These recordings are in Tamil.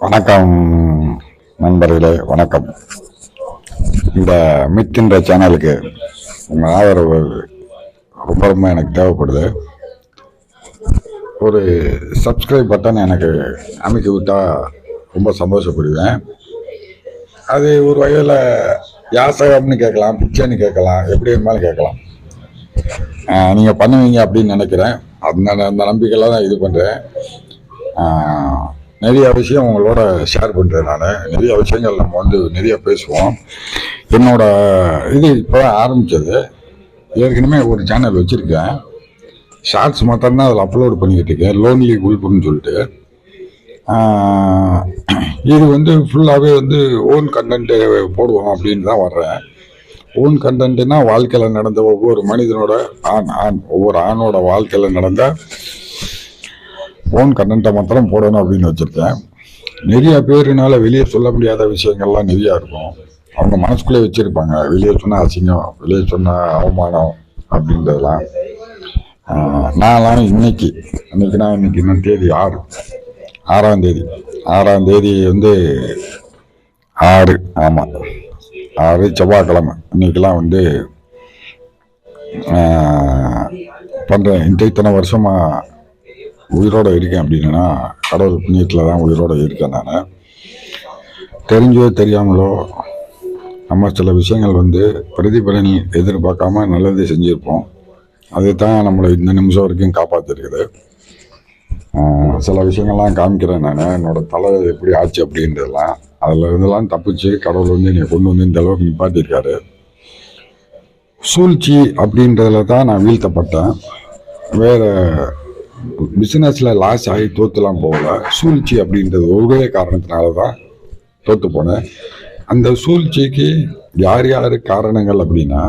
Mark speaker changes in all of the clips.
Speaker 1: வணக்கம் நண்பர்களே, வணக்கம். இந்த மித்ன்ற சேனலுக்கு உங்கள் ஆதரவு ரொம்ப ரொம்ப எனக்கு தேவைப்படுது. ஒரு சப்ஸ்கிரைப் பட்டன் எனக்கு அமைக்க விட்டால் ரொம்ப சந்தோஷப்படுவேன். அது ஒரு வகையில் யாசகம்னு கேட்கலாம், பிச்சைன்னு கேட்கலாம், எப்படி இருந்தாலும் கேட்கலாம். நீங்கள் பண்ணுவீங்க அப்படின்னு நினைக்கிறேன். அந்த நம்பிக்கையில் தான் இது பண்ணுறேன். நிறைய விஷயம் உங்களோட ஷேர் பண்ணுறேன். நான் நிறைய விஷயங்கள் நம்ம நிறைய பேசுவோம். என்னோட இது இப்போ தான் ஆரம்பித்தது. ஏற்கனவே ஒரு சேனல் வச்சுருக்கேன். ஷார்ட்ஸ் மாத்திரம்தான் அதில் அப்லோட் பண்ணிக்கிட்டு இருக்கேன், லோன்லி குல்புன்னு சொல்லிட்டு. இது ஃபுல்லாகவே ஓன் கண்டென்ட்டு போடுவோம் அப்படின்னு தான் வர்றேன். ஓன் கண்டென்ட்னா வாழ்க்கையில் நடந்த ஒவ்வொரு மனிதனோட ஒவ்வொரு ஆணோட வாழ்க்கையில் நடந்த ஓன் கண்டென்ட்டை மாத்திரம் போடணும் அப்படின்னு வச்சுருக்கேன். நிறைய பேருனால வெளியே சொல்ல முடியாத விஷயங்கள்லாம் நிறையா இருக்கும். அவங்க மனசுக்குள்ளே வச்சுருப்பாங்க. வெளியே சொன்னால் அசிங்கம், வெளியே சொன்னால் அவமானம் அப்படின்றதெல்லாம். நான்லாம் இன்னைக்கு என்ன தேதி? 6ஆம் தேதி 6 ஆமாம் 6 செவ்வாய்க்கிழமை. இன்னைக்கெல்லாம் பண்ணுறேன். இத்தனை வருஷமாக உயிரோடு இருக்கேன் அப்படின்னா கடவுள் புண்ணியத்தில் தான் உயிரோடு இருக்கேன். நான் தெரிஞ்சோ தெரியாமலோ நம்ம சில விஷயங்கள் பிரதிபலன் எதிர்பார்க்காம நல்லது செஞ்சுருப்போம். அது தான் நம்மளை இந்த நிமிஷம் வரைக்கும் காப்பாற்றிருக்குது. சில விஷயங்கள்லாம் காமிக்கிறேன் நான், என்னோட தலை எப்படி ஆச்சு அப்படின்றதெல்லாம். அதில் இருந்தெல்லாம் தப்பிச்சு கடவுள் என்னை கொண்டு இந்த அளவுக்கு நிப்பாட்டியிருக்காரு. சூழ்ச்சி அப்படின்றதுல தான் நான் வீழ்த்தப்பட்டேன். வேறு பிஸ்னஸில் லாஸ் ஆகி தோற்றுலாம் போகல. சூழ்ச்சி அப்படின்றது ஒரே காரணத்தினால தான் தோற்று போனேன். அந்த சூழ்ச்சிக்கு யார் காரணங்கள் அப்படின்னா,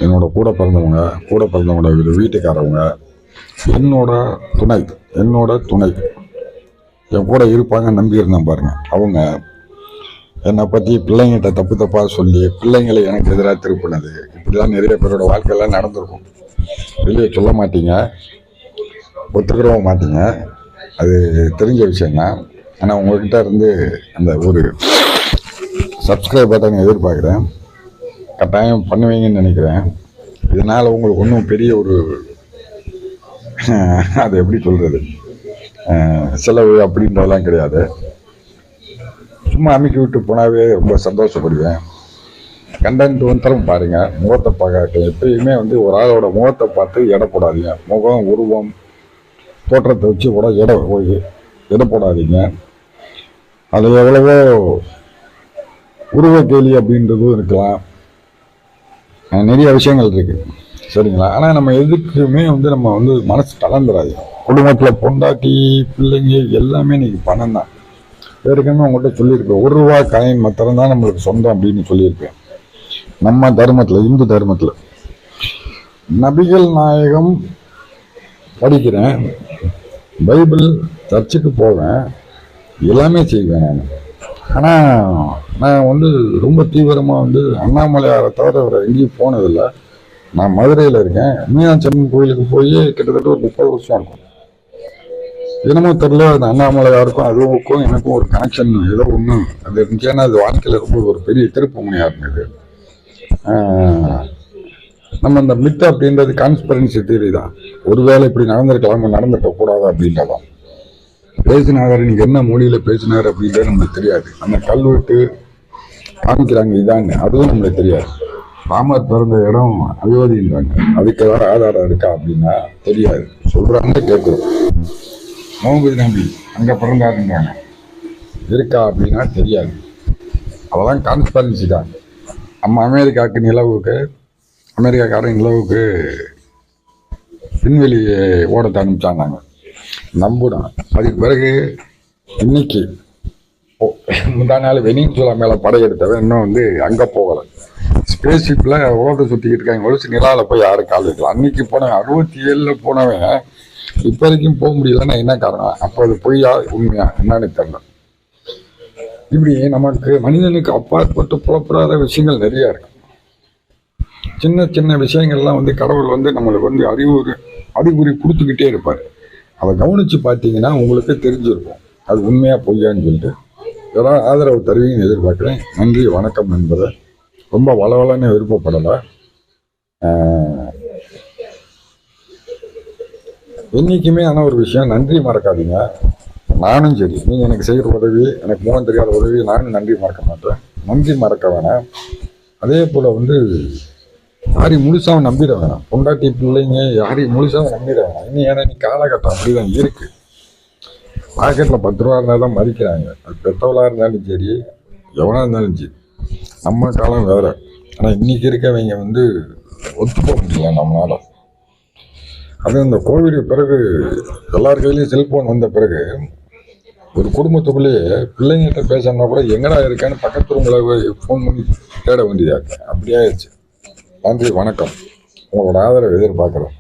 Speaker 1: என்னோட கூட பிறந்தவங்களோட வீட்டுக்காரவங்க, என்னோட துணை என் கூட இருப்பாங்க நம்பி இருந்தேன் பாருங்க. அவங்க என்னை பற்றி பிள்ளைங்கிட்ட தப்பாக சொல்லி பிள்ளைங்களை எனக்கு எதிராக திருப்பினது. இப்படிலாம் நிறைய பேரோட வாழ்க்கையெல்லாம் நடந்திருக்கும். வெளியே சொல்ல மாட்டீங்க, ஒத்துக்கிறவும் மாட்டீங்க, அது தெரிஞ்ச விஷயம்தான். ஆனால் உங்கள்கிட்ட இருந்து அந்த ஒரு சப்ஸ்கிரைப் பட்டன் எதிர்பார்க்குறேன். கட்டாயம் பண்ணுவீங்கன்னு நினைக்கிறேன். இதனால் உங்களுக்கு ஒன்றும் பெரிய ஒரு அது எப்படி சொல்கிறது, செலவு அப்படின்றதெல்லாம் கிடையாது. சும்மா அமைக்கி விட்டு போனாவே ரொம்ப சந்தோஷப்படுவேன். கண்டென்ட் பாருங்கள், முகத்தை பார்க்க எப்பயுமே ஒரு ஆளோட முகத்தை பார்த்து எடை போடாதீங்க. முகம், உருவம், தோற்றத்தை வச்சு கூட எடை போடாதீங்க. அது எவ்வளவோ உருவ கேலி அப்படின்றதும் இருக்கலாம், நிறைய விஷயங்கள் இருக்குது, சரிங்களா? ஆனால் நம்ம எதுக்குமே நம்ம மனசு கலந்துடாது. குடும்பத்தில் பொண்டாட்டி, பிள்ளைங்க எல்லாமே இன்னைக்கு பணம் தான். ஏற்கனவே உங்கள்கிட்ட சொல்லியிருப்பேன், ₹1 காயின் மாத்திரம்தான் நம்மளுக்கு சொந்தம் அப்படின்னு சொல்லியிருப்பேன். நம்ம தர்மத்தில், இந்து தர்மத்தில் நபிகள் நாயகம் படிக்கிறேன், பைபிள், சர்ச்சுக்கு போவேன், எல்லாமே செய்வேன் நான். ஆனால் நான் ரொம்ப தீவிரமாக அண்ணாமலையாரை தவிர வேறு எங்கேயும் போனதில்லை. நான் மதுரையில் இருக்கேன். மீனாட்சி அம்மன் கோயிலுக்கு போய் கிட்டத்தட்ட ஒரு 30 வருஷம் இருக்கும். என்னமோ தெரியல, அந்த அண்ணாமலையாருக்கும் அதுவுக்கும் எனக்கும் ஒரு கனெக்ஷன் ஏதோ ஒன்று அது இருந்துச்சுன்னா அது வாழ்க்கையில் ரொம்ப ஒரு பெரிய திருப்பு முனையாக இருந்தது. நம்ம இந்த மித்து அப்படின்றது கான்ஸ்பிரன்சி தியரி தான். ஒருவேளை இப்படி நடந்திருக்க கூடாது அப்படின்றதான். பேசினார், நீங்கள் என்ன மொழியில் பேசினார் அப்படின்றது நம்மளுக்கு தெரியாது. அந்த கல்வெட்டு காமிக்கிறாங்க இதான்னு, அதுவும் நம்மளுக்கு தெரியாது. ராமர் பிறந்த இடம் அயோத்தின்றாங்க, அதுக்கு ஏதாவது ஆதாரம் இருக்கா அப்படின்னா தெரியாது. சொல்கிறாங்க, கேட்குறோம். முகமது நபி அங்கே பிறந்தாருன்றாங்க, இருக்கா அப்படின்னா தெரியாது. அதெல்லாம் கான்ஸ்பரன்சி தான். நம்ம அமெரிக்காக்காரன் நிலவுக்கு விண்வெளி ஓடத்தை அனுப்பிச்சாங்க, நம்புனோம். அதுக்கு பிறகு இன்னைக்கு முந்தா நாள் வெனிசுலா மேலே படையெடுத்தவன் இன்னும் அங்கே போகலை. ஸ்பேஸ் ஷிப்பில் உலகத்தை சுற்றிக்கிட்டு இருக்காங்க. ஒழிச்சு நிலாவில் போய் யாரும் கால் வைக்கலாம். அன்னைக்கு போனவன் 67 போனவன் இப்போ வரைக்கும் போக முடியலன்னா என்ன காரணம்? அப்போ அது பொய்யா உண்மையா என்னன்னு தெரியல. இப்படி நமக்கு மனிதனுக்கு அப்பாற்பட்டு புலப்படாத விஷயங்கள் நிறையா இருக்கு. சின்ன சின்ன விஷயங்கள்லாம் கடவுள் நம்மளுக்கு அறிகுறி கொடுத்துக்கிட்டே இருப்பார். அதை கவனித்து பார்த்தீங்கன்னா உங்களுக்கு தெரிஞ்சிருக்கும் அது உண்மையாக பொய்யான்னு சொல்லிட்டு. ஏதாவது ஆதரவு தருவீங்கன்னு எதிர்பார்க்குறேன். நன்றி வணக்கம் என்பதை ரொம்ப வளவலன்னு விருப்பப்படலை. என்றைக்குமே ஆனால் ஒரு விஷயம், நன்றி மறக்காதீங்க. நானும் சரி, நீங்கள் எனக்கு செய்கிற உதவி, எனக்கு முகம் தெரியாத உதவி, நானும் நன்றி மறக்க மாட்டேன். நன்றி மறக்க வேணாம். அதே போல் யாரையும் முழுசாக நம்பிட வேணாம். பொண்டாட்டி பிள்ளைங்க யாரையும் முழுசாக நம்பிட வேணாம். இன்னும் ஏன்னா நீ காலகட்டம் அப்படிதான் இருக்குது. மார்க்கெட்டில் 10 ரூபா இருந்தால் தான் மதிக்கிறாங்க. அது பெற்றவளாக இருந்தாலும் சரி, எவனாக இருந்தாலும் சரி. நம்ம காலம் வேறு. ஆனால் இன்றைக்கி இருக்கவங்க ஒத்து போக முடியல நம்மளால். அதுவும் இந்த கோவிட் பிறகு எல்லார் கையிலையும் செல்ஃபோன் வந்த பிறகு ஒரு குடும்பத்துக்குள்ளேயே பிள்ளைங்கிட்ட பேசணும்னா கூட எங்கடா இருக்கான்னு பக்கத்து ரூமில் ஃபோன் பண்ணி தேட வேண்டியதாக இருக்கு. அப்படியே ஆயிடுச்சு. நன்றி வணக்கம். உங்களோட ஆதரவை எதிர்பார்க்குறோம்.